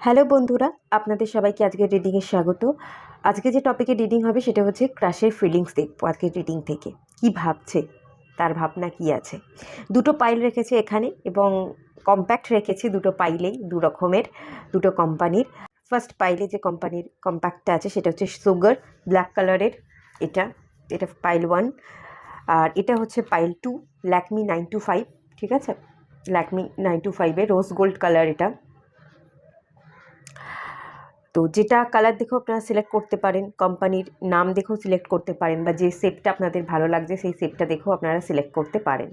Hello বন্ধুরা, আপনাদের সবাইকে আজকের রিডিংয়ে স্বাগত। আজকে যে টপিকে রিডিং হবে সেটা হচ্ছে ক্রাশের ফিলিংস দেখবো আজকের রিডিং থেকে। কি ভাবছে, তার ভাবনা কি আছে। দুটো পাইল রেখেছে এখানে এবং কম্প্যাক্ট রেখেছি দুটো পাইলেই, দু রকমের, দুটো কোম্পানির। ফার্স্ট পাইলে যে কোম্পানির কম্প্যাক্টটা আছে সেটা হচ্ছে সুগার ব্ল্যাক কালারের। এটা এটা পাইল 1, আর এটা হচ্ছে পাইল 2 ল্যাকমি 925। ঠিক আছে, ল্যাকমি 925-এর রোজ গোল্ড কালার এটা। তো যেটা কালার দেখেও আপনারা সিলেক্ট করতে পারেন, কোম্পানির নাম দেখেও সিলেক্ট করতে পারেন, বা যে শেপটা আপনাদের ভালো লাগছে সেই শেপটা দেখেও আপনারা সিলেক্ট করতে পারেন।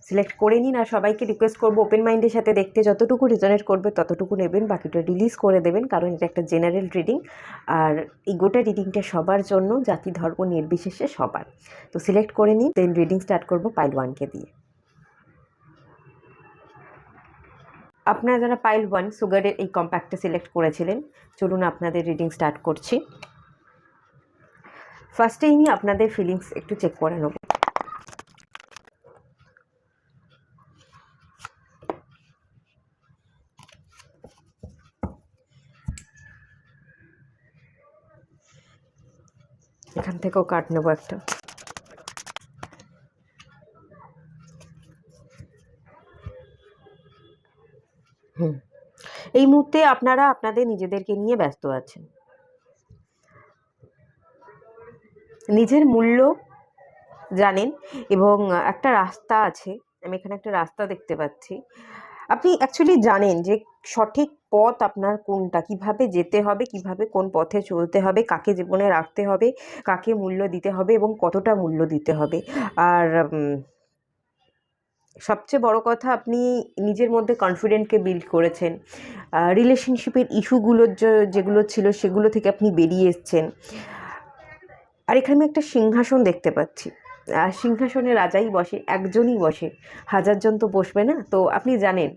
সিলেক্ট করে নিন। আর সবাইকে রিকোয়েস্ট করবো ওপেন মাইন্ডের সাথে দেখতে, যতটুকু রেজনেট করবে ততটুকু নেবেন, বাকিটা রিলিজ করে দেবেন, কারণ এটা একটা জেনারেল রিডিং। আর এই গোটা রিডিংটা সবার জন্য, জাতি ধর্ম নির্বিশেষে সবার। তো সিলেক্ট করে নিন, দেন রিডিং স্টার্ট করবো পাইল 1-কে দিয়ে। আপনারা যারা পাইল 1 সুগারের এই কম্প্যাক্টটা সিলেক্ট করেছিলেন, চলুন আপনাদের রিডিং স্টার্ট করছি। ফার্স্টেই আমি আপনাদের ফিলিংস একটু চেক করে নেব। এখান থেকেও কাট নেবো একটা। এই মুহূর্তে আপনারা আপনাদের নিজেদেরকে নিয়ে ব্যস্ত আছেন। নিজের মূল্য জানেন এবং একটা রাস্তা আছে। আমি এখানে একটা রাস্তা দেখতে পাচ্ছি। আপনি অ্যাকচুয়ালি জানেন যে সঠিক পথ আপনার কোনটা, কিভাবে যেতে হবে, কিভাবে কোন পথে চলতে হবে, কাকে জীবনে রাখতে হবে, কাকে মূল্য দিতে হবে এবং কতটা মূল্য দিতে হবে। আর সবচেয়ে বড় কথা, আপনি নিজের মধ্যে কনফিডেন্টকে বিল্ড করেছেন। রিলেশনশিপের ইস্যুগুলো যেগুলো ছিল সেগুলো থেকে আপনি বেরিয়ে এসছেন। আর এখানে আমি একটা সিংহাসন দেখতে পাচ্ছি। সিংহাসনে রাজাই বসে, একজনই বসে, হাজারজন তো বসবে না। তো আপনি জানেন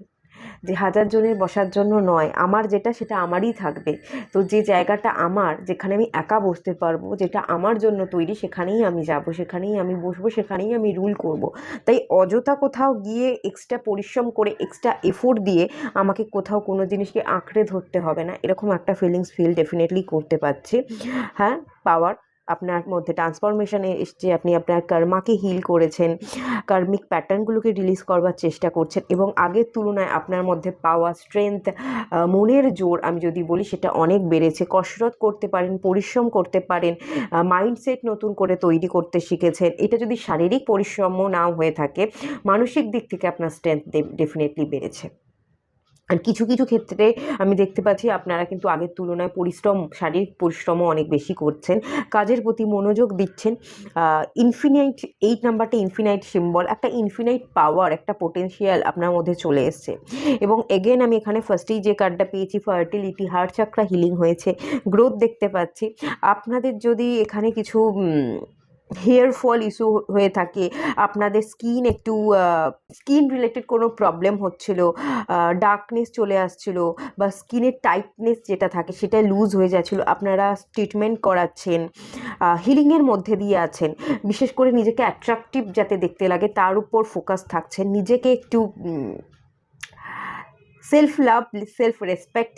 যে হাজার জনের বসার জন্য নয়, আমার যেটা সেটা আমারই থাকবে। তো যে জায়গাটা আমার, যেখানে আমি একা বসতে পারবো, যেটা আমার জন্য তৈরি, সেখানেই আমি যাব, সেখানেই আমি বসবো, সেখানেই আমি রুল করব। তাই অযথা কোথাও গিয়ে এক্সট্রা পরিশ্রম করে, এক্সট্রা এফোর্ট দিয়ে আমাকে কোথাও কোনো জিনিসকে আঁকড়ে ধরতে হবে না, এরকম একটা ফিল ডেফিনেটলি করতে পারছি। হ্যাঁ, পাওয়ার আপনার মধ্যে ট্রান্সফরমেশনে এসছে। আপনি আপনার কর্মাকে হিল করেছেন, কার্মিক প্যাটার্নগুলোকে রিলিজ করবার চেষ্টা করছেন এবং আগের তুলনায় আপনার মধ্যে পাওয়ার, স্ট্রেংথ, মনের জোর আমি যদি বলি সেটা অনেক বেড়েছে। কসরত করতে পারেন, পরিশ্রম করতে পারেন, মাইন্ডসেট নতুন করে তৈরি করতে শিখেছেন। এটা যদি শারীরিক পরিশ্রমও নাও হয়ে থাকে, মানসিক দিক থেকে আপনার স্ট্রেংথ ডেফিনেটলি বেড়েছে। আর কিছু কিছু ক্ষেত্রে আমি দেখতে পাচ্ছি আপনারা কিন্তু আগের তুলনায় শারীরিক পরিশ্রমও অনেক বেশি করছেন, কাজের প্রতি মনোযোগ দিচ্ছেন। ইনফিনাইট 8 নাম্বারটা ইনফিনাইট সিম্বল, একটা ইনফিনাইট পাওয়ার, একটা পোটেনশিয়াল আপনার মধ্যে চলে এসছে। এবং এগেন আমি এখানে ফার্স্টেই যে কার্ডটা পেয়েছি, ফার্টিলিটি, হার্ট চাকরা হিলিং হয়েছে, গ্রোথ দেখতে পাচ্ছি। আপনাদের যদি এখানে কিছু হেয়ার ফল ইস্যু হয়ে থাকে, আপনাদের স্কিন রিলেটেড কোনো প্রবলেম হচ্ছিল, ডার্কনেস চলে আসছিল, বা স্কিনের টাইটনেস যেটা থাকে সেটা লুজ হয়ে যাচ্ছিল, আপনারা ট্রিটমেন্ট করাচ্ছেন, হিলিংয়ের মধ্যে দিয়ে আছেন। বিশেষ করে নিজেকে অ্যাট্রাকটিভ যাতে দেখতে লাগে তার উপর ফোকাস থাকছেন। নিজেকে একটু self love, self respect,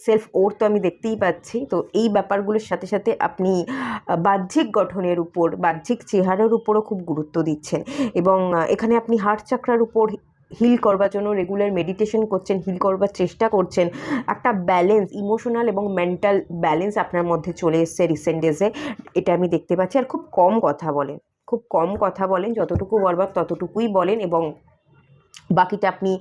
self ওর তো আমি দেখতেই পাচ্ছি। তো এই ব্যাপারগুলোর সাথে সাথে আপনি বাহ্যিক গঠনের উপর, বাহ্যিক চেহারার উপরও খুব গুরুত্ব দিচ্ছেন। এবং এখানে আপনি হার্ট চাকরার উপর হিল করবার জন্য রেগুলার মেডিটেশন করছেন, হিল করবার চেষ্টা করছেন। একটা ব্যালেন্স, ইমোশনাল এবং মেন্টাল ব্যালেন্স আপনার মধ্যে চলে এসছে রিসেন্ট ডেজে, এটা আমি দেখতে পাচ্ছি। আর খুব কম কথা বলেন, খুব কম কথা বলেন, যতটুকু বলবার ততটুকুই বলেন এবং বাকিটা আপনি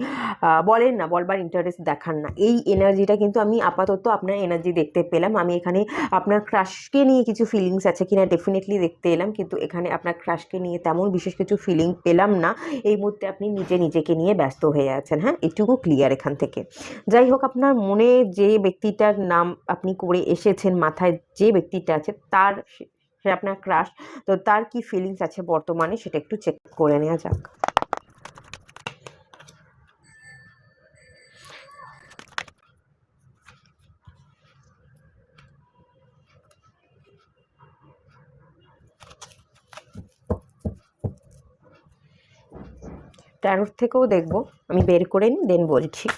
বলেন না, বলবার ইন্টারেস্ট দেখান না। এই এনার্জিটা কিন্তু আমি আপাতত আপনার এনার্জি দেখতে পেলাম। আমি এখানে আপনার ক্রাশকে নিয়ে কিছু ফিলিংস আছে কিনা ডেফিনেটলি দেখতে এলাম, কিন্তু এখানে আপনার ক্রাশকে নিয়ে তেমন বিশেষ কিছু ফিলিং পেলাম না। এই মুহূর্তে আপনি নিজেকে নিয়ে ব্যস্ত হয়ে আছেন। হ্যাঁ, এটুকু ক্লিয়ার এখান থেকে। যাই হোক, আপনার মনে যে ব্যক্তিটার নাম আপনি করে এসেছেন, মাথায় যে ব্যক্তিটা আছে সে আপনার ক্রাশ, তো তার কি ফিলিংস আছে বর্তমানে সেটা একটু চেক করে নেওয়া যাক। ট্যারোট থেকেও দেখব, আমি বের করে নিই দেন বলছি।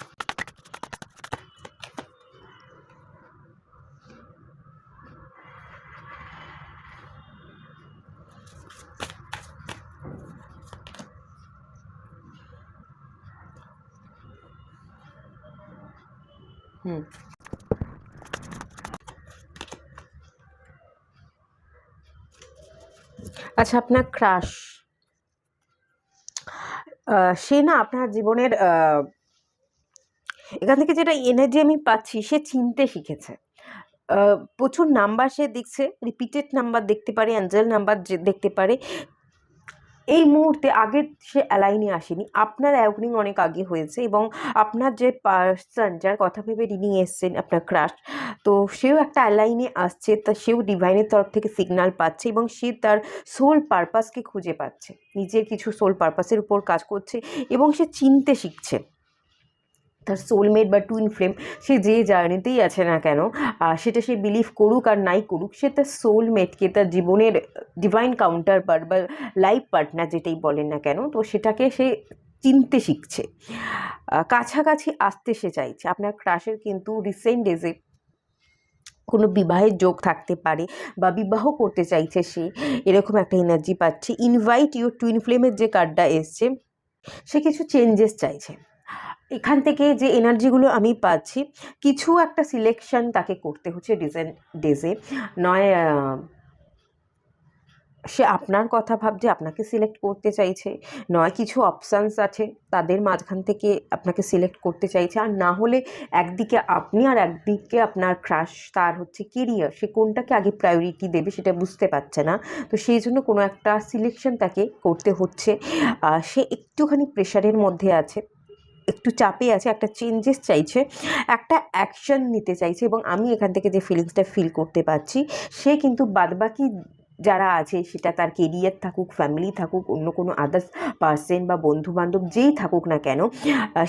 আচ্ছা, আপনার ক্রাশ, সে না আপনার জীবনের এখান থেকে যেটা এনার্জি আমি পাচ্ছি, সে চিনতে শিখেছে। প্রচুর নাম্বার সে দেখছে, রিপিটেড নাম্বার দেখতে পারে, অ্যাঞ্জেল নাম্বার দেখতে পারে। এই মুহূর্তে আগে সে অ্যালাইনে আসেনি, আপনার অ্যাওয়ার্নিং অনেক আগে হয়েছে, এবং আপনার যে পার্সন যার কথা ভেবে রিডিং এসছেন আপনার ক্রাশ, তো সেও একটা অ্যালাইনে আসছে, তা সেও ডিভাইনের তরফ থেকে সিগন্যাল পাচ্ছে, এবং সে তার সোল পারপাসকে খুঁজে পাচ্ছে, নিজের কিছু সোল পারপাসের উপর কাজ করছে, এবং সে চিনতে শিখছে তার সোলমেট বা টুইন ফ্লেম, সে যে জার্নিতেই আছে না কেন, সেটা সে বিলিভ করুক আর নাই করুক, সে তার সোলমেটকে, তার জীবনের ডিভাইন কাউন্টার পার্ট বা লাইফ পার্টনার যেটাই বলেন না কেন, তো সেটাকে সে চিনতে শিখছে, কাছাকাছি আসতে সে চাইছে। আপনার ক্রাশের কিন্তু রিসেন্ট ডেজে কোনো বিবাহের যোগ থাকতে পারে, বা বিবাহ করতে চাইছে সে, এরকম একটা এনার্জি পাচ্ছি। ইনভাইট ইউর টুইন ফ্লেমের যে কার্ডটা এসছে, সে কিছু চেঞ্জেস চাইছে। এখান থেকে যে এনার্জিগুলো আমি পাচ্ছি, কিছু একটা সিলেকশন তাকে করতে হচ্ছে রিসেন্ট ডেজে, নয় সে আপনার কথা ভাবছে, আপনাকে সিলেক্ট করতে চাইছে, নয় কিছু অপশানস আছে তাদের মাঝখান থেকে আপনাকে সিলেক্ট করতে চাইছে, আর না হলে একদিকে আপনি আর একদিকে আপনার ক্রাশ, তার হচ্ছে কেরিয়ার, সে কোনটাকে আগে প্রায়োরিটি দেবে সেটা বুঝতে পারছে না, তো সেই জন্য কোনো একটা সিলেকশন তাকে করতে হচ্ছে। সে একটুখানি প্রেশারের মধ্যে আছে, একটু চাপে আছে, একটা চেঞ্জেস চাইছে, একটা অ্যাকশন নিতে চাইছে, এবং আমি এখান থেকে যে ফিলিংসটা ফিল করতে পারছি, সে কিন্তু বাদবাকি যারা আছে, সেটা তার কেরিয়ার থাকুক, ফ্যামিলি থাকুক, অন্য কোনো আদার্স পার্সন বা বন্ধুবান্ধব যেই থাকুক না কেন,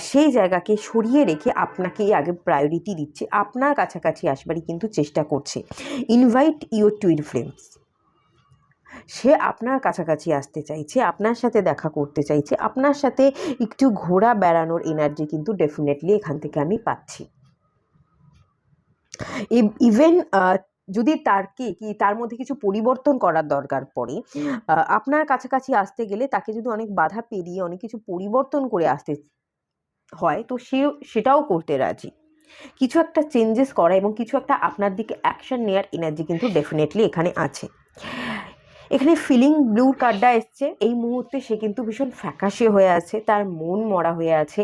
সেই জায়গাকে সরিয়ে রেখে আপনাকেই আগে প্রায়োরিটি দিচ্ছে, আপনার কাছাকাছি আসবারই কিন্তু চেষ্টা করছে। ইনভাইট ইউর টুইন ফ্লেমস, সে আপনার কাছাকাছি আসতে চাইছে, আপনার সাথে দেখা করতে চাইছে, আপনার সাথে একটু ঘোরা বেড়ানোর এনার্জি কিন্তু ডেফিনেটলি এখান থেকে আমি পাচ্ছি। ইভেন যদি তার মধ্যে কিছু পরিবর্তন করার দরকার পড়ে, আপনার কাছাকাছি আসতে গেলে তাকে যদি অনেক বাধা পেরিয়ে অনেক কিছু পরিবর্তন করে আসতে হয়, তো সেটাও করতে রাজি। কিছু একটা চেঞ্জেস করা এবং কিছু একটা আপনার দিকে অ্যাকশন নেওয়ার এনার্জি কিন্তু ডেফিনেটলি এখানে আছে। এখানে ফিলিং ব্লুর কার্ডটা এসছে, এই মুহূর্তে সে কিন্তু ভীষণ ফ্যাকাশে হয়ে আছে, তার মন মরা হয়ে আছে,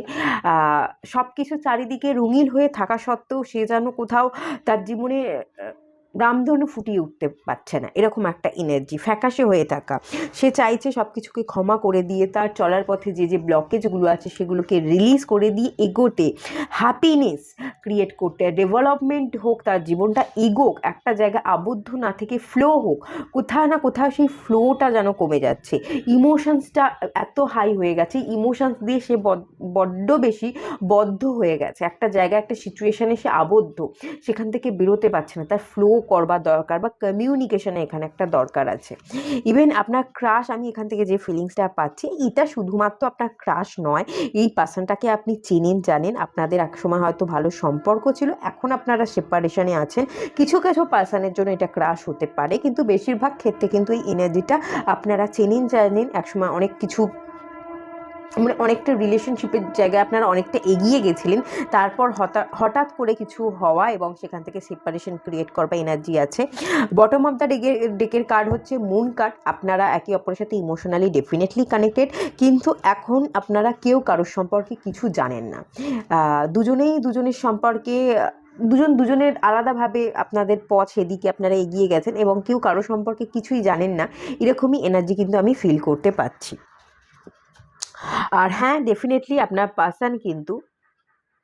সব কিছু চারিদিকে রঙিন হয়ে থাকা সত্ত্বেও সে যেন কোথাও তার জীবনে রামধনু ফুটিয়ে উঠতে পারছে না, এরকম একটা এনার্জি, ফ্যাকাশে হয়ে থাকা। সে চাইছে সব কিছুকে ক্ষমা করে দিয়ে তার চলার পথে যে যে ব্লকেজগুলো আছে সেগুলোকে রিলিজ করে দিয়ে এগোতে, হ্যাপিনেস ক্রিয়েট করতে, ডেভেলপমেন্ট হোক, তার জীবনটা এগোক, একটা জায়গা আবদ্ধ না থেকে ফ্লো হোক, কোথাও না কোথাও সেই ফ্লোটা যেন কমে যাচ্ছে, ইমোশনসটা এত হাই হয়ে গেছে, ইমোশনস দিয়ে সে বড্ড বেশি বদ্ধ হয়ে গেছে, একটা জায়গায় একটা সিচুয়েশানে সে আবদ্ধ, সেখান থেকে বেরোতে পারছে না, তার ফ্লো করবার দরকার, বা কমিউনিকেশনে এখানে একটা দরকার আছে। ইভেন আপনার ক্রাশ, আমি এখান থেকে যে ফিলিংসটা পাচ্ছি, এটা শুধুমাত্র আপনার ক্রাশ নয়, এই পার্সনটাকে আপনি চেনেন, জানেন, আপনাদের একসময় হয়তো ভালো সম্পর্ক ছিল, এখন আপনারা সেপারেশনে আছেন, কিছু কিছু পার্সনের জন্য এটা ক্রাশ হতে পারে, কিন্তু বেশিরভাগ ক্ষেত্রে কিন্তু এই এনার্জিটা আপনারা চেনেন, জানেন, একসময় অনেক কিছু, মানে অনেকটা রিলেশনশিপের জায়গায় আপনারা অনেকটা এগিয়ে গেছিলেন, তারপর হঠাৎ করে কিছু হওয়া এবং সেখান থেকে সেপারেশন ক্রিয়েট করবার এনার্জি আছে। বটম অফ দ্য ডেকের কার্ড হচ্ছে মুন কার্ড, আপনারা একে অপরের সাথে ইমোশনালি ডেফিনেটলি কানেক্টেড, কিন্তু এখন আপনারা কেউ কারোর সম্পর্কে কিছু জানেন না, দুজনের সম্পর্কে দুজনের আলাদাভাবে আপনাদের পথ, সেদিকে আপনারা এগিয়ে গেছেন, এবং কেউ কারো সম্পর্কে কিছুই জানেন না, এরকমই এনার্জি কিন্তু আমি ফিল করতে পারছি। আর হ্যাঁ, ডেফিনেটলি আপনার পার্সন কিন্তু,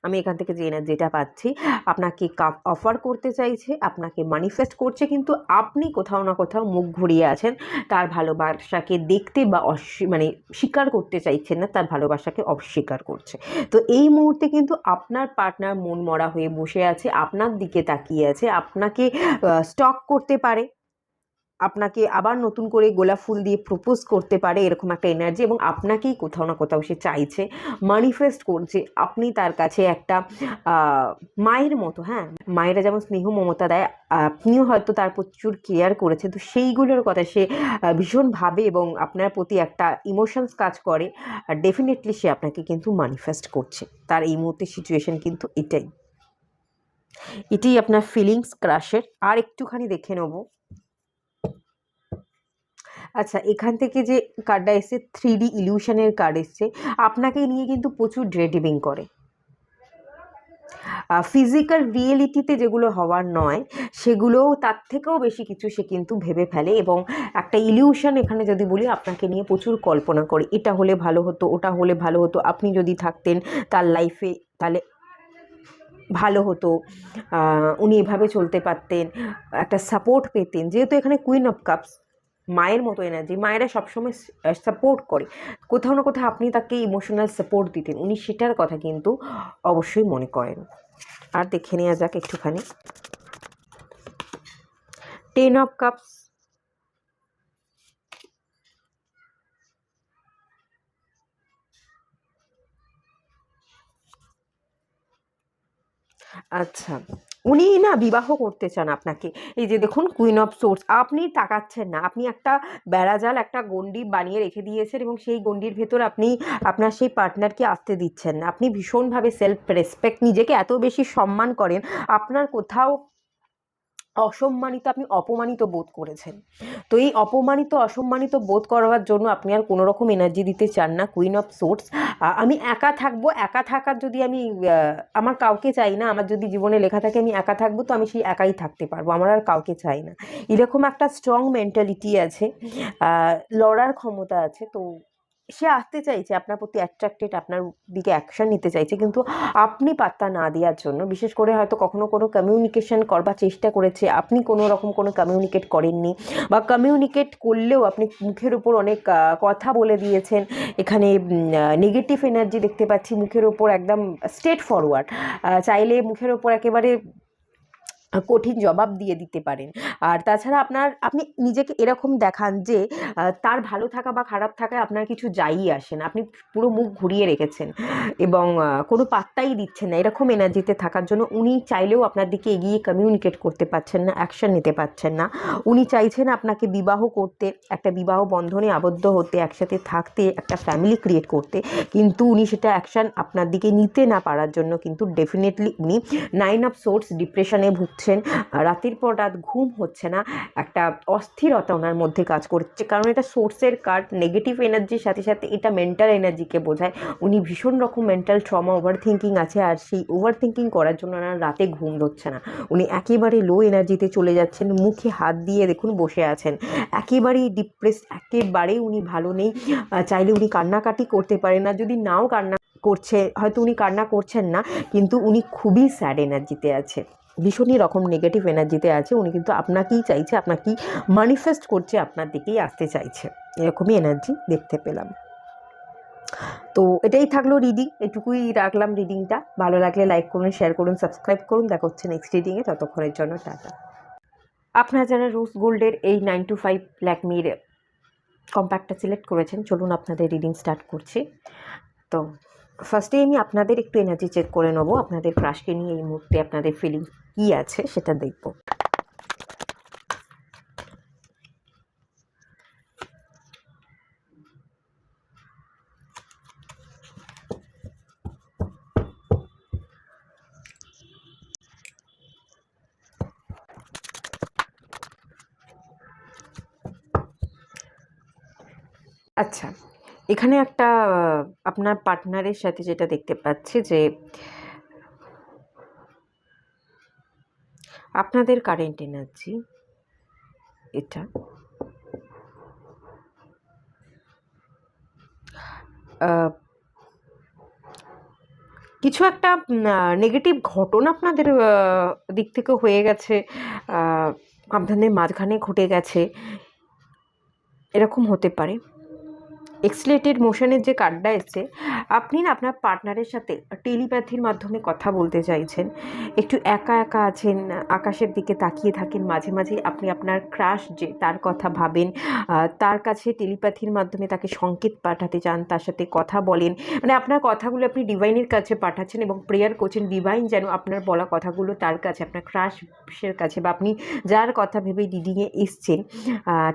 আমি এখান থেকে যে যেটা পাচ্ছি, আপনাকে অফার করতে চাইছে, আপনাকে ম্যানিফেস্ট করছে, কিন্তু আপনি কোথাও না কোথাও মুখ ঘুরিয়ে আছেন, তার ভালোবাসাকে দেখতে বা মানে স্বীকার করতে চাইছেন না, তার ভালোবাসাকে অস্বীকার করছে। তো এই মুহূর্তে কিন্তু আপনার পার্টনার মন মরা হয়ে বসে আছে, আপনার দিকে তাকিয়ে আছে, আপনাকে স্টক করতে পারে, আপনাকে আবার নতুন করে গোলাপ ফুল দিয়ে প্রপোজ করতে পারে, এরকম একটা এনার্জি। এবং আপনাকেই কোথাও না কোথাও সে চাইছে, ম্যানিফেস্ট করছে আপনি তার কাছে একটা মায়ের মতো। হ্যাঁ, মায়েরা যেমন স্নেহ মমতা দেয়, আপনিও হয়তো তার প্রচুর কেয়ার করেছেন, তো সেইগুলোর কথা সে ভীষণ ভাবে এবং আপনার প্রতি একটা ইমোশনস কাজ করে। ডেফিনেটলি সে আপনাকে কিন্তু ম্যানিফেস্ট করছে। তার এই মুহূর্তে সিচুয়েশন কিন্তু এটাই আপনার ফিলিংস ক্রাশের। আর একটুখানি দেখে নেব। আচ্ছা, এখান থেকে যে কার্ডটা এসছে 3D ইলিউশনের কার্ড এসছে। আপনাকে নিয়ে কিন্তু প্রচুর ড্রেডিবিং করে। ফিজিক্যাল রিয়েলিটিতে যেগুলো হওয়ার নয় সেগুলোও তার থেকেও বেশি কিছু সে কিন্তু ভেবে ফেলে, এবং একটা ইলিউশন এখানে যদি বলি, আপনাকে নিয়ে প্রচুর কল্পনা করে। এটা হলে ভালো হতো, ওটা হলে ভালো হতো, আপনি যদি থাকতেন তার লাইফে তাহলে ভালো হতো, উনি এভাবে চলতে পারতেন, একটা সাপোর্ট পেতেন। যেহেতু এখানে কুইন অফ কাপস মায়ের মতো এনার্জি, মায়েরা সবসময় সাপোর্ট করে, কোথাও না কোথাও আপনি তাকে ইমোশনাল সাপোর্ট দিতেন, উনি সেটার কথা কিন্তু অবশ্যই মনে করেন। আর দেখে নেওয়া যাক একটুখানি 10 অফ কাপস। আচ্ছা, উনি না বিবাহ করতে চান আপনাকে। এই যে দেখুন কুইন অফ সোর্স, আপনি তাকাচ্ছেন না, আপনি একটা বেড়াজাল, একটা গণ্ডি বানিয়ে রেখে দিয়েছেন এবং সেই গণ্ডির ভেতর আপনি আপনার সেই পার্টনারকে আসতে দিচ্ছেন না। আপনি ভীষণভাবে সেলফ রেসপেক্ট, নিজেকে এত বেশি সম্মান করেন, আপনার কোথাও অসম্মানিত, আপনি অপমানিত বোধ করেছেন। তো এই অপমানিত অসম্মানিত বোধ করবার জন্য আপনি আর কোনো রকম এনার্জি দিতে চান না। কুইন অফ সোর্স, আমি একা থাকবো, একা থাকার যদি আমি আমার কাউকে চাই না, আমার যদি জীবনে লেখা থাকে আমি একা থাকবো, তো আমি সেই একাই থাকতে পারবো, আমার আর কাউকে চাই না। এরকম একটা স্ট্রং মেন্টালিটি আছে, লড়ার ক্ষমতা আছে। তো সে আসতে চাইছে আপনার প্রতি অ্যাট্রাক্টেড, আপনার দিকে অ্যাকশন নিতে চাইছে, কিন্তু আপনি পাত্তা না দেওয়ার জন্য, বিশেষ করে হয়তো কখনো কোনো কমিউনিকেশন করবার চেষ্টা করেছে, আপনি কোনো রকম কোনো কমিউনিকেট করেননি, বা কমিউনিকেট করলেও আপনি মুখের উপর অনেক কথা বলে দিয়েছেন। এখানে নেগেটিভ এনার্জি দেখতে পাচ্ছি, মুখের ওপর একদম স্ট্রেট ফরওয়ার্ড, চাইলে মুখের ওপর একেবারে কঠিন জবাব দিয়ে দিতে পারেন। আর তাছাড়া আপনি নিজেকে এরকম দেখান যে তার ভালো থাকা বা খারাপ থাকায় আপনার কিছু যাইই আসে না, আপনি পুরো মুখ ঘুরিয়ে রেখেছেন এবং কোনো পাত্তাই দিচ্ছেন না। এরকম এনার্জিতে থাকার জন্য উনি চাইলেও আপনার দিকে এগিয়ে কমিউনিকেট করতে পারছেন না, অ্যাকশন নিতে পারছেন না। উনি চাইছেন আপনাকে বিবাহ করতে, একটা বিবাহ বন্ধনে আবদ্ধ হতে, একসাথে থাকতে, একটা ফ্যামিলি ক্রিয়েট করতে, কিন্তু উনি সেটা অ্যাকশন আপনার দিকে নিতে না পারার জন্য কিন্তু ডেফিনেটলি উনি 9 অফ সোর্স ডিপ্রেশনে ভুগছেন। রাতের পর রাত ঘুম হচ্ছে না, একটা অস্থিরতা ওনার মধ্যে কাজ করছে, কারণ এটা সোর্সের কার্ড। নেগেটিভ এনার্জির সাথে সাথে এটা মেন্টাল এনার্জিকে বোঝায়। উনি ভীষণ রকম মেন্টাল ট্রমা, ওভার থিঙ্কিং আছে, আর সেই ওভার থিঙ্কিং করার জন্য ওনার রাতে ঘুম হচ্ছে না, উনি একেবারে লো এনার্জিতে চলে যাচ্ছেন, মুখে হাত দিয়ে দেখুন বসে আছেন, একেবারেই ডিপ্রেস, একেবারেই উনি ভালো নেই। চাইলে উনি কান্নাকাটি করতে পারেন না, যদি নাও কান্না করছে, হয়তো উনি কান্না করছেন না, কিন্তু উনি খুবই স্যাড এনার্জিতে আছে, ভীষণই রকম নেগেটিভ এনার্জিতে আছে। উনি কিন্তু আপনাকেই চাইছে, আপনাকেই ম্যানিফেস্ট করছে, আপনার দিকেই আসতে চাইছে, এরকমই এনার্জি দেখতে পেলাম। তো এটাই থাকলো রিডিং, এটুকুই রাখলাম রিডিংটা। ভালো লাগলে লাইক করুন, শেয়ার করুন, সাবস্ক্রাইব করুন। দেখা হচ্ছে নেক্সট রিডিংয়ে, ততক্ষণের জন্য টাটা। আপনারা যারা রোজ গোল্ডের এই 9 to 5 ল্যাকমির কম্প্যাক্টটা সিলেক্ট করেছেন, চলুন আপনাদের রিডিং স্টার্ট করছি। তো ফার্স্টেই আমি আপনাদের একটু এনার্জি চেক করে নেবো, আপনাদের ক্রাশকে নিয়ে এই মুহূর্তে আপনাদের ফিলিং কী আছে সেটা দেখব। আচ্ছা, এখানে একটা আপনার পার্টনারের সাথে যেটা দেখতে পাচ্ছি যে আপনাদের কারেন্ট এনার্জি এটা, কিছু একটা নেগেটিভ ঘটনা আপনাদের দিক থেকে হয়ে গেছে, আপনাদের মাঝখানে ঘটে গেছে, এরকম হতে পারে। এক্সিলারেটেড মোশনের যে কার্ডটা এসছে, আপনি না আপনার পার্টনারের সাথে টেলিপ্যাথির মাধ্যমে কথা বলতে চাইছেন। একটু একা একা আছেন, আকাশের দিকে তাকিয়ে থাকেন, মাঝে মাঝে আপনি আপনার ক্রাশ যে তার কথা ভাবেন, তার কাছে টেলিপ্যাথির মাধ্যমে তাকে সংকেত পাঠাতে চান, তার সাথে কথা বলেন, মানে আপনার কথাগুলো আপনি ডিভাইনের কাছে পাঠাচ্ছেন এবং প্রেয়ার করছেন ডিভাইন যেন আপনার বলা কথাগুলো তার কাছে, আপনার ক্রাশের কাছে বা আপনি যার কথা ভেবে রিডিংয়ে এসছেন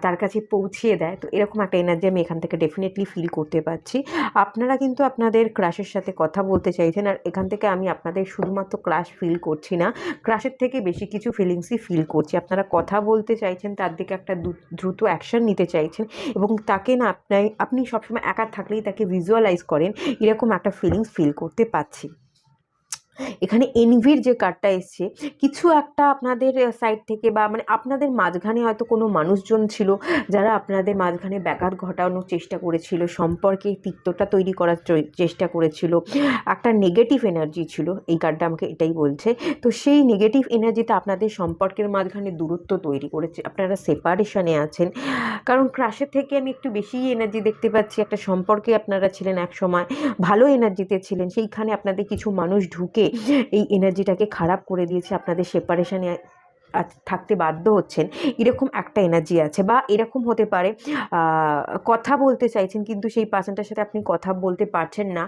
তার কাছে পৌঁছিয়ে দেয়। তো এরকম একটা এনার্জি আমি এখান থেকে ডেফিনেটলি ফিল করতে পারছি। আপনারা কিন্তু আপনাদের ক্রাশের সাথে কথা বলতে চাইছেন, আর এখান থেকে আমি আপনাদের শুধুমাত্র ক্রাশ ফিল করছি না, ক্রাশের থেকে বেশি কিছু ফিলিংসই ফিল করছি। আপনারা কথা বলতে চাইছেন, তার দিকে একটা দ্রুত অ্যাকশন নিতে চাইছেন এবং তাকে না আপনি সবসময় একা থাকলেই তাকে ভিজুয়ালাইজ করেন, এরকম একটা ফিলিংস ফিল করতে পাচ্ছি। এখানে এনভির যে কার্ডটা এসছে, কিছু একটা আপনাদের সাইড থেকে বা মানে আপনাদের মাঝখানে হয়তো কোনো মানুষজন ছিল যারা আপনাদের মাঝখানে ব্যাঘাত ঘটানোর চেষ্টা করেছিল, সম্পর্কে তিক্ততা তৈরি করার চেষ্টা করেছিল, একটা নেগেটিভ এনার্জি ছিল, এই কার্ডটা আমাকে এটাই বলছে। তো সেই নেগেটিভ এনার্জিতে আপনাদের সম্পর্কের মাঝখানে দূরত্ব তৈরি করেছে, আপনারা সেপারেশনে আছেন। কারণ ক্রাশের থেকে আমি একটু বেশি এনার্জি দেখতে পাচ্ছি, একটা সম্পর্কে আপনারা ছিলেন এক সময়, ভালো এনার্জিতে ছিলেন, সেইখানে আপনাদের কিছু মানুষ ঢুকে এই এনার্জিটাকে খারাপ করে দিয়েছে, আপনাদের সেপারেশনে থাকতে বাধ্য হচ্ছেন, এরকম একটা এনার্জি আছে। বা এরকম হতে পারে কথা বলতে চাইছেন কিন্তু সেই পার্সনটার সাথে আপনি কথা বলতে পারছেন না,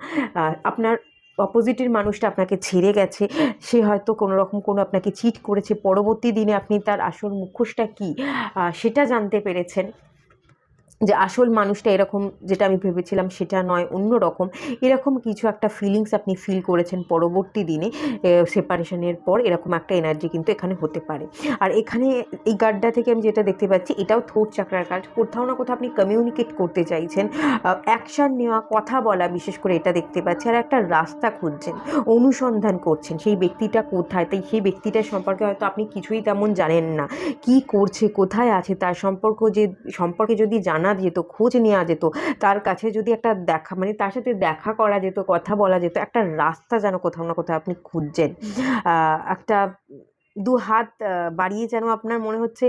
আপনার অপোজিটের মানুষটা আপনাকে ছেড়ে গেছে, সে হয়তো কোনো রকম কোনো আপনাকে চিট করেছে, পরবর্তী দিনে আপনি তার আসল মুখোশটা কী সেটা জানতে পেরেছেন, যে আসল মানুষটা এরকম যেটা আমি ভেবেছিলাম সেটা নয়, অন্য রকম, এরকম কিছু একটা ফিলিংস আপনি ফিল করেছেন পরবর্তী দিনে সেপারেশনের পর, এরকম একটা এনার্জি কিন্তু এখানে হতে পারে। আর এখানে এই কার্ডটা থেকে আমি যেটা দেখতে পাচ্ছি, এটাও থ্রোট চাকরার কার্ড, কোথাও না কোথাও আপনি কমিউনিকেট করতে চাইছেন, অ্যাকশান নেওয়া, কথা বলা, বিশেষ করে এটা দেখতে পাচ্ছি। আর একটা রাস্তা খুঁজছেন, অনুসন্ধান করছেন, সেই ব্যক্তিটা কোথায়, তাই সেই ব্যক্তিটার সম্পর্কে হয়তো আপনি কিছুই তেমন জানেন না, কি করছে, কোথায় আছে, তার সম্পর্কে যদি জানা যেত, খোঁজ নেওয়া যেত, তার কাছে যদি একটা দেখা মানে তার সাথে দেখা করা যেত, কথা বলা যেত, একটা রাস্তা যেন কোথাও না কোথাও আপনি খুঁজছেন, একটা দু হাত বাড়িয়ে যেন আপনার মনে হচ্ছে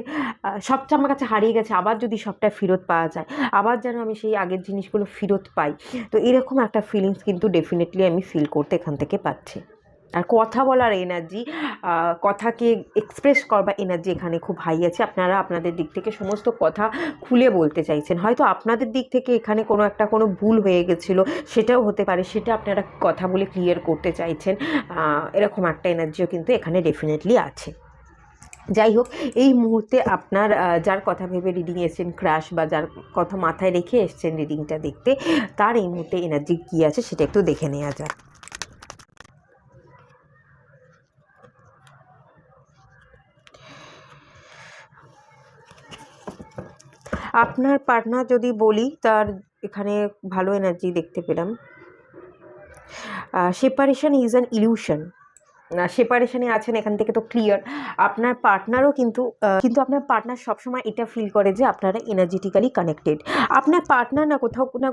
সবটা আমার কাছে হারিয়ে গেছে, আবার যদি সবটা ফেরত পাওয়া যায়, আবার যেন আমি সেই আগের জিনিসগুলো ফেরত পাই। তো এরকম একটা ফিলিংস কিন্তু ডেফিনেটলি আমি ফিল করতে এখান থেকে পাচ্ছি। আর কথা বলার এনার্জি, কথাকে এক্সপ্রেস করবার এনার্জি এখানে খুব হাই আছে, আপনারা আপনাদের দিক থেকে সমস্ত কথা খুলে বলতে চাইছেন, হয়তো আপনাদের দিক থেকে এখানে কোনো ভুল হয়ে গেছিলো, সেটাও হতে পারে, সেটা আপনারা কথা বলে ক্লিয়ার করতে চাইছেন, এরকম একটা এনার্জিও কিন্তু এখানে ডেফিনেটলি আছে। যাই হোক, এই মুহূর্তে আপনার যার কথা ভেবে রিডিং এসছেন ক্রাশ, বা যার কথা মাথায় রেখে এসছেন রিডিংটা দেখতে, তার এই মুহূর্তে এনার্জি কী আছে সেটা একটু দেখে নেওয়া যাক। আপনার পার্টনার যদি বলি, তার এখানে ভালো এনার্জি দেখতে পেলাম। সেপারেশন ইজ অ্যান ইলিউশন, সেপারেশনে আছেন এখান থেকে তো ক্লিয়ার। আপনার পার্টনারও কিন্তু আপনার পার্টনার সবসময় এটা ফিল করে যে আপনারা এনার্জেটিক্যালি কানেক্টেড। আপনার পার্টনার না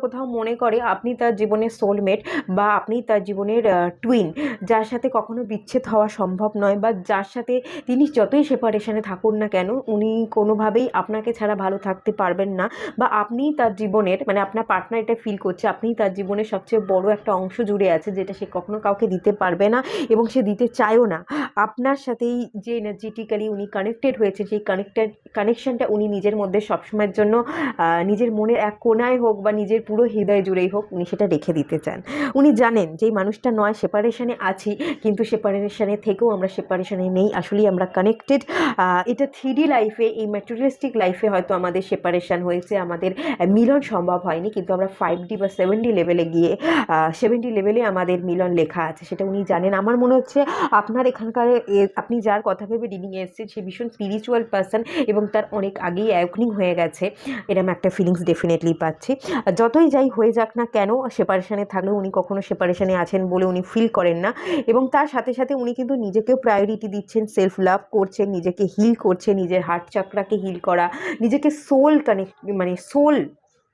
কোথাও মনে করে আপনি তার জীবনের সোলমেট, বা আপনি তার জীবনের টুইন, যার সাথে কখনো বিচ্ছেদ হওয়া সম্ভব নয়, বা যার সাথে তিনি যতই সেপারেশনে থাকুন না কেন উনি কোনোভাবেই আপনাকে ছাড়া ভালো থাকতে পারবেন না, বা আপনি তার জীবনের মানে আপনার পার্টনার এটা ফিল করছে আপনি তার জীবনের সবচেয়ে বড় একটা অংশ জুড়ে আছে, যেটা সে কখনো কাউকে দিতে পারবে না এবং সে দিতে চায়ও না। আপনার সাথেই যে এনার্জেটিক্যালি উনি কানেক্টেড হয়েছে, সেই কানেকশনটা উনি নিজের মধ্যে সবসময়ের জন্য নিজের মনের এক কোণায় হোক বা নিজের পুরো হৃদয় জুড়েই হোক উনি সেটা রেখে দিতে চান। উনি জানেন যে মানুষটা নয় সেপারেশনে আছি, কিন্তু সেপারেশনে থেকেও আমরা সেপারেশনে নেই, আসলেই আমরা কানেক্টেড। এটা 3D লাইফে, এই ম্যাটেরিয়ালিস্টিক লাইফে হয়তো আমাদের সেপারেশন হয়েছে, আমাদের মিলন সম্ভব হয়নি, কিন্তু আমরা 5D বা 7D লেভেলে গিয়ে 7D লেভেলে আমাদের মিলন লেখা আছে, সেটা উনি জানেন। আমার মনে হচ্ছে আপনার এখানকার আপনি যার কথা ভেবে রিডিংয়ে এসেছেন সে ভীষণ স্পিরিচুয়াল পার্সন এবং তার অনেক আগেই অ্যাওয়েকনিং হয়ে গেছে, এরকম একটা ফিলিংস ডেফিনেটলি পাচ্ছি। যতই যাই হয়ে যাক না কেন, সেপারেশনে থাকলেও উনি কখনো সেপারেশনে আছেন বলে উনি ফিল করেন না, এবং তার সাথে সাথে উনি কিন্তু নিজেকেও প্রায়োরিটি দিচ্ছেন, সেলফ লাভ করছেন, নিজেকে হিল করছে, নিজের হার্ট চাকরাকে হিল করা, নিজেকে সোল সোল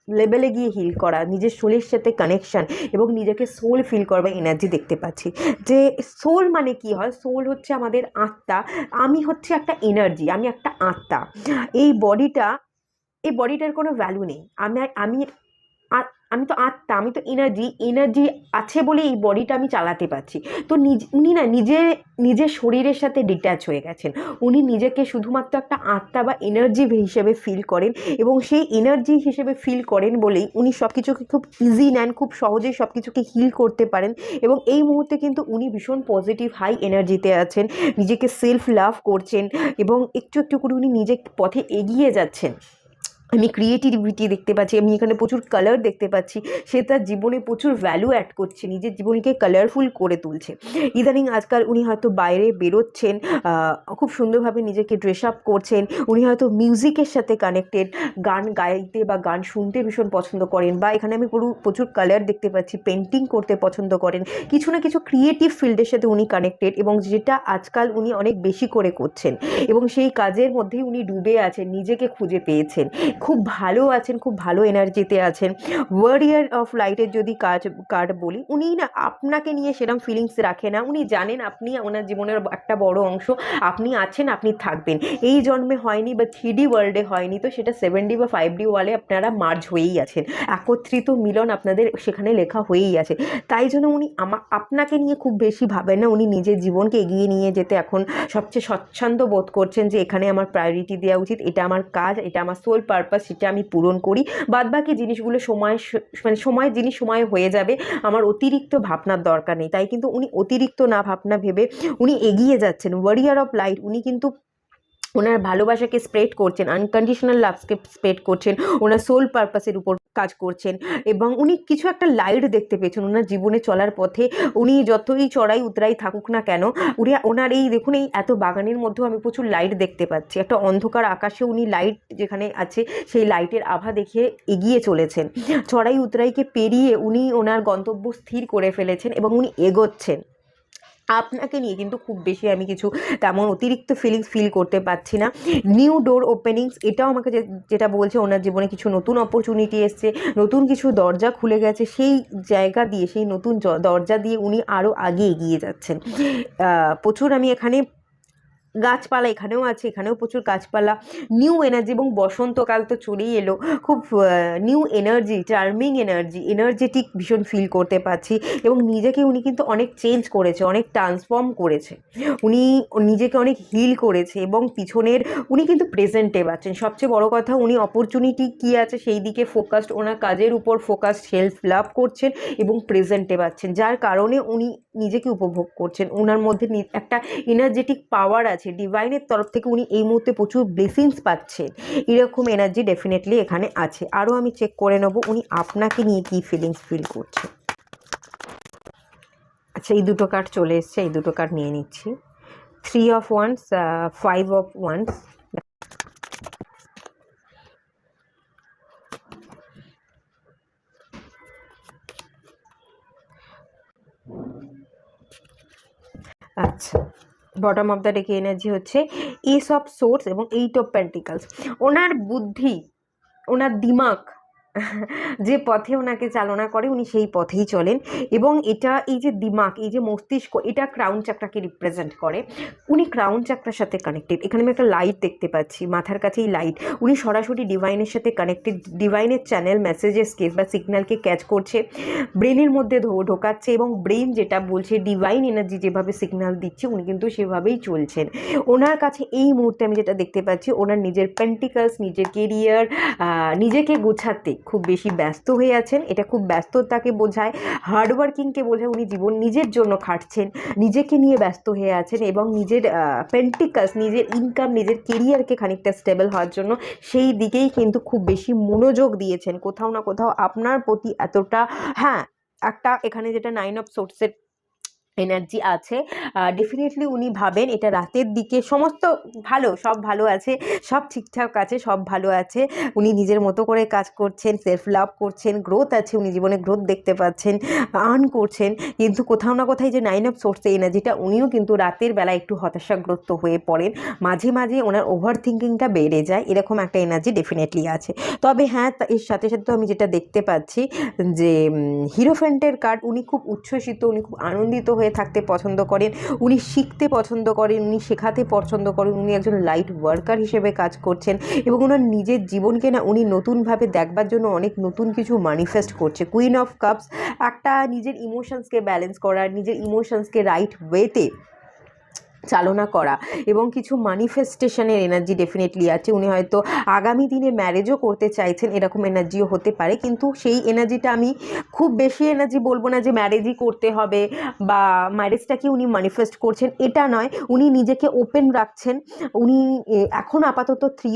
লেভেলে গিয়ে হিল করা, নিজের সোলের সাথে কানেকশান এবং নিজেকে সোল ফিল করবার এনার্জি দেখতে পাচ্ছি। যে সোল মানে কি হয়, সোল হচ্ছে আমাদের আত্মা, আমি হচ্ছে একটা এনার্জি, আমি একটা আত্মা। এই বডিটার কোনো ভ্যালু নেই, আমি আর আমি তো আত্মা, আমি তো এনার্জি আছে বলে এই বডিটা আমি চালাতে পারছি। তো উনি না নিজের শরীরের সাথে ডিট্যাচ হয়ে গেছেন। উনি নিজেকে শুধুমাত্র একটা আত্মা বা এনার্জি হিসেবে ফিল করেন, এবং সেই এনার্জি হিসেবে ফিল করেন বলেই উনি সব কিছুকে খুব ইজি নেন, খুব সহজেই সব কিছুকে হিল করতে পারেন। এবং এই মুহূর্তে কিন্তু উনি ভীষণ পজিটিভ হাই এনার্জিতে আছেন, নিজেকে সেলফ লাভ করছেন, এবং একটু একটু করে উনি নিজের পথে এগিয়ে যাচ্ছেন। আমি ক্রিয়েটিভিটি দেখতে পাচ্ছি, আমি এখানে প্রচুর কালার দেখতে পাচ্ছি। সে তার জীবনে প্রচুর ভ্যালু অ্যাড করছে, নিজের জীবনকে কালারফুল করে তুলছে। ইদানিং আজকাল উনি হয়তো বাইরে বেরোচ্ছেন, খুব সুন্দরভাবে নিজেকে ড্রেস আপ করছেন। উনি হয়তো মিউজিকের সাথে কানেক্টেড, গান গাইতে বা গান শুনতে ভীষণ পছন্দ করেন, বা এখানে আমি প্রচুর কালার দেখতে পাচ্ছি, পেন্টিং করতে পছন্দ করেন। কিছু না কিছু ক্রিয়েটিভ ফিল্ডের সাথে উনি কানেক্টেড, এবং যেটা আজকাল উনি অনেক বেশি করে করছেন, এবং সেই কাজের মধ্যেই উনি ডুবে আছেন, নিজেকে খুঁজে পেয়েছেন, খুব ভালো আছেন, খুব ভালো এনার্জিতে আছেন। ওয়ারিয়ার অফ লাইটের যদি কার্ড বলি, উনি না আপনাকে নিয়ে সেরকম ফিলিংস রাখে না। উনি জানেন আপনি ওনার জীবনের একটা বড় অংশ, আপনি আছেন, আপনি থাকবেন। এই জন্মে হয়নি বা 3D ওয়ার্ল্ডে হয়নি, তো সেটা 7D বা 5D ওয়ার্ল্ডে আপনারা মার্জ হয়েই আছেন, একত্রিত মিলন আপনাদের সেখানে লেখা হয়েই আছে। তাই জন্য উনি আপনাকে নিয়ে খুব বেশি ভাবেন না। উনি নিজের জীবনকে এগিয়ে নিয়ে যেতে এখন সবচেয়ে স্বচ্ছন্দ বোধ করছেন, যে এখানে আমার প্রায়োরিটি দেওয়া উচিত, এটা আমার কাজ, এটা আমার সোল পারপাস, সেটা আমি পূরণ করি। বাদবাকি জিনিসগুলো সময় হয়ে যাবে, আমার অতিরিক্ত ভাবনার দরকার নেই। তাই কিন্তু উনি অতিরিক্ত না ভাবনা ভেবে উনি এগিয়ে যাচ্ছেন। ওয়ারিয়ার অফ লাইট, উনি কিন্তু ওনার ভালোবাসাকে স্প্রেড করছেন, আনকন্ডিশনাল লাভকে স্প্রেড করছেন, ওনার সোল পারপাসের উপর কাজ করছেন, এবং উনি কিছু একটা লাইট দেখতে পেয়েছেন ওনার জীবনে চলার পথে। উনি যতই চড়াই উতরাই থাকুক না কেন, ওনার এই দেখুন, এই এত বাগানের মধ্যেও আমি প্রচুর লাইট দেখতে পাচ্ছি। একটা অন্ধকার আকাশে উনি লাইট যেখানে আছে সেই লাইটের আভা দেখে এগিয়ে চলেছেন। চড়াই উতরাইকে পেরিয়ে উনি ওনার গন্তব্য স্থির করে ফেলেছেন, এবং উনি এগোচ্ছেন। আপনাকে নিয়ে কিন্তু খুব বেশি আমি কিছু তেমন অতিরিক্ত ফিলিংস ফিল করতে পারছি না। নিউ ডোর ওপেনিংস, এটাও আমাকে যেটা বলছে, ওনার জীবনে কিছু নতুন অপরচুনিটি এসছে, নতুন কিছু দরজা খুলে গেছে, সেই জায়গা দিয়ে, সেই নতুন দরজা দিয়ে উনি আরও আগে এগিয়ে যাচ্ছেন। প্রচুর আমি এখানে গাছপালা এখানেও আছে, এখানেও প্রচুর গাছপালা, নিউ এনার্জি, এবং বসন্তকাল তো চলেই এলো। খুব নিউ এনার্জি, চার্মিং এনার্জেটিক ভীষণ ফিল করতে পারছি। এবং নিজেকে উনি কিন্তু অনেক চেঞ্জ করেছে, অনেক ট্রান্সফর্ম করেছে, উনি নিজেকে অনেক হিল করেছে, এবং পিছনের উনি কিন্তু প্রেজেন্টে পাচ্ছেন। সবচেয়ে বড় কথা, উনি অপরচুনিটি কী আছে সেই দিকে ফোকাসড, ওনার কাজের উপর ফোকাসড, সেলফ লাভ করছেন এবং প্রেজেন্টে পাচ্ছেন, যার কারণে উনি নিজেকে উপভোগ করছেন। ওনার মধ্যে একটা এনার্জেটিক পাওয়ার আছে, ডিভাইনের তরফ থেকে উনি এই মুহূর্তে প্রচুর ব্লেসিংস পাচ্ছেন। এরকম এনার্জি ডেফিনেটলি এখানে আছে। আরও আমি চেক করে নেব উনি আপনাকে নিয়ে কী ফিলিংস ফিল করছে। আচ্ছা, এই দুটো কার্ড চলে এসছে, এই দুটো কার্ড নিয়ে নিচ্ছি। 3 of Wands, 5 of Wands, আচ্ছা, বটম অফ দ্য ডেকে এনার্জি হচ্ছে এস অফ সোর্স এবং 8 of Pentacles। ওনার বুদ্ধি, ওনার দিমাগ যে পথে ওনাকে চালনা করে, উনি সেই পথেই চলেন। এবং এটা, এই যে দিমাগ, এই যে মস্তিষ্ক, এটা ক্রাউন চাকরাকে রিপ্রেজেন্ট করে। উনি ক্রাউন চাকরার সাথে কানেক্টেড। এখানে আমি একটা লাইট দেখতে পাচ্ছি, মাথার কাছেই লাইট। উনি সরাসরি ডিভাইনের সাথে কানেক্টেড, ডিভাইনের চ্যানেল মেসেজেসকে বা সিগন্যালকে ক্যাচ করছে, ব্রেনের মধ্যে ঢোকাচ্ছে, এবং ব্রেন যেটা বলছে, ডিভাইন এনার্জি যেভাবে সিগন্যাল দিচ্ছে, উনি কিন্তু সেভাবেই চলছেন। ওনার কাছে এই মুহূর্তে আমি যেটা দেখতে পাচ্ছি, ওনার নিজের পেন্টিকালস, নিজের কেরিয়ার, নিজেকে গোছাতে খুব বেশি ব্যস্ত হয়ে আছেন। এটা খুব ব্যস্ততাকে বোঝায়, হার্ডওয়ার্কিংকে বোঝায়। উনি নিজের জন্য খাটছেন, নিজেকে নিয়ে ব্যস্ত হয়ে আছেন, এবং নিজের পেন্টিকালস, নিজের ইনকাম, নিজের কেরিয়ারকে খানিকটা স্টেবল হওয়ার জন্য সেই দিকেই কিন্তু খুব বেশি মনোযোগ দিয়েছেন। কোথাও না কোথাও আপনার প্রতি এতটা, হ্যাঁ, একটা এখানে যেটা 9 of Swords এনার্জি আছে, ডেফিনেটলি উনি ভাবেন এটা রাতের দিকে সমস্ত ভালো, সব ভালো আছে, সব ঠিকঠাক আছে, সব ভালো আছে। উনি নিজের মতো করে কাজ করছেন, সেলফ লাভ করছেন, গ্রোথ আছে, উনি জীবনে গ্রোথ দেখতে পাচ্ছেন, আর্ন করছেন। কিন্তু কোথাও না কোথায় যে 9 of Swords এনার্জিটা, উনিও কিন্তু রাতের বেলা একটু হতাশাগ্রস্ত হয়ে পড়েন, মাঝে মাঝে ওনার ওভার থিঙ্কিংটা বেড়ে যায়, এরকম একটা এনার্জি ডেফিনেটলি আছে। তবে হ্যাঁ, এর সাথে সাথে আমি যেটা দেখতে পাচ্ছি যে হিরোফ্যান্টের কার্ড, উনি খুব উচ্ছ্বসিত, উনি খুব আনন্দিত হয়ে থাকতে পছন্দ করেন, উনি শিখতে পছন্দ করেন, উনি শেখাতে পছন্দ করেন, উনি একজন লাইট ওয়ার্কার হিসেবে কাজ করছেন এবং ওনার নিজের জীবনকে না উনি নতুনভাবে দেখবার জন্য অনেক নতুন কিছু ম্যানিফেস্ট করছে। কুইন অফ কাপস একটা নিজের ইমোশনসকে ব্যালেন্স করার, নিজের ইমোশনসকে রাইট ওয়েতে চালনা করা এবং কিছু ম্যানিফেস্টেশনের এনার্জি ডেফিনেটলি আছে। উনি হয়তো আগামী দিনে ম্যারেজও করতে চাইছেন, এরকম এনার্জিও হতে পারে, কিন্তু সেই এনার্জিটা আমি খুব বেশি এনার্জি বলবো না যে ম্যারেজই করতে হবে বা ম্যারেজটাকে উনি ম্যানিফেস্ট করছেন, এটা নয়। উনি নিজেকে ওপেন রাখছেন। উনি এখন আপাতত থ্রি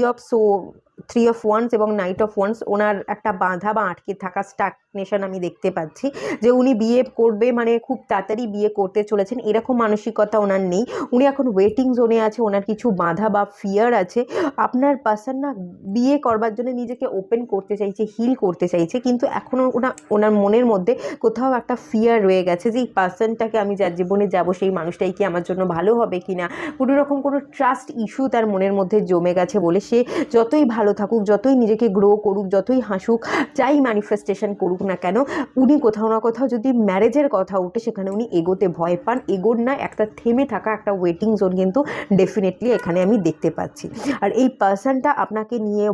অফ ওয়ান্স এবং নাইট অফ ওয়ান্স ওনার একটা বাঁধা বা আটকে থাকা স্টাগনেশন আমি দেখতে পাচ্ছি, যে উনি বিয়ে করবে মানে খুব তাড়াতাড়ি বিয়ে করতে চলেছেন এরকম মানসিকতা ওনার নেই। উনি এখন ওয়েটিং জোনে আছে, ওনার কিছু বাধা বা ফিয়ার আছে। আপনার পার্সন না বিয়ে করবার জন্য নিজেকে ওপেন করতে চাইছে, হিল করতে চাইছে, কিন্তু এখনও ওনার মনের মধ্যে কোথাও একটা ফিয়ার রয়ে গেছে যে এই পার্সনটাকে আমি যার জীবনে যাব সেই মানুষটাই কি আমার জন্য ভালো হবে কি না, কোনো রকম কোনো ট্রাস্ট ইস্যু তার মনের মধ্যে জমে গেছে বলে সে যতই ভালো থাকুক, যতই নিজেকে গ্রো করুক, যতই হাসুক, যাই ম্যানিফেস্টেশন করুক না কেন, উনি কোথাও না কোথাও যদি ম্যারেজের কথা উঠে সেখানে উনি এগোতে ভয় পান। এগোর না, একটা থেমে থাকা একটা ওয়েটিং জোন কিন্তু ডেফিনেটলি এখানে আমি দেখতে পাচ্ছি। আর এই পার্সনটা আপনাকে নিয়ে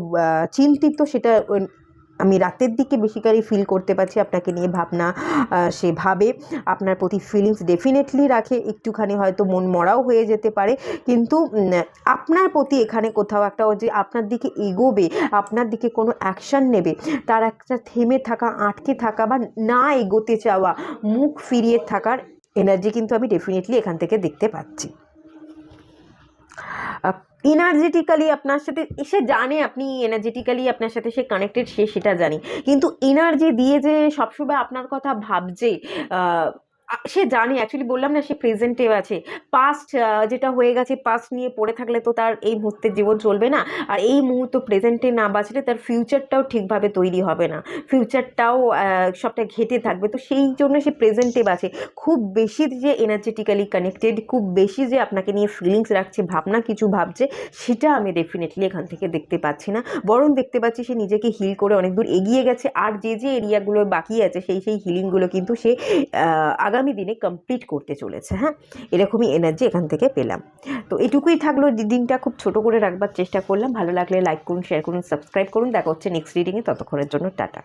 চিন্তিত, সেটা আমি রাতের দিকে বেশিকারই ফিল করতে পারছি। আপনাকে নিয়ে ভাবনা সে ভাবে, আপনার প্রতি ফিলিংস ডেফিনেটলি রাখে, একটুখানি হয়তো মন মরাও হয়ে যেতে পারে, কিন্তু আপনার প্রতি এখানে কোথাও একটা যে আপনার দিকে এগোবে, আপনার দিকে কোনো অ্যাকশান নেবে, তার একটা থেমে থাকা, আটকে থাকা বা না এগোতে চাওয়া, মুখ ফিরিয়ে থাকার এনার্জি কিন্তু আমি ডেফিনেটলি এখান থেকে দেখতে পাচ্ছি। এনার্জেটিক্যালি আপনার সাথে সে জানে, আপনি এনার্জেটিক্যালি আপনার সাথে সে কানেক্টেড, সেটা জানি, কিন্তু এনার্জি দিয়ে যে সবসময় আপনার কথা ভাবছে, সে জানে, অ্যাকচুয়ালি বললাম না সে প্রেজেন্টে আছে। পাস্ট যেটা হয়ে গেছে, পাস্ট নিয়ে পড়ে থাকলে তো তার এই মুহূর্তের জীবন চলবে না, আর এই মুহূর্ত প্রেজেন্টে না বাঁচলে তার ফিউচারটাও ঠিকভাবে তৈরি হবে না, ফিউচারটাও সবটা ঘেটে থাকবে। তো সেই জন্য সে প্রেজেন্টে বাঁচে। খুব বেশি যে এনার্জেটিক্যালি কানেক্টেড, খুব বেশি যে আপনাকে নিয়ে ফিলিংস রাখছে, ভাবনা কিছু ভাবছে, সেটা আমি ডেফিনেটলি এখান থেকে দেখতে পাচ্ছি না, বরং দেখতে পাচ্ছি সে নিজেকে হিল করে অনেক দূর এগিয়ে গেছে। আর যে এরিয়াগুলো বাকি আছে সেই হিলিংগুলো কিন্তু সে আগামী দিনে কমপ্লিট করতে চলেছে। হ্যাঁ, এরকমই এনার্জি এখান থেকে পেলাম। তো এটুকুই থাকলো, রিডিংটা খুব ছোট করে রাখবার চেষ্টা করলাম। ভালো লাগলে লাইক করুন, শেয়ার করুন, সাবস্ক্রাইব করুন। দেখা হচ্ছে নেক্সট রিডিংয়ে, ততক্ষণের জন্য টাটা।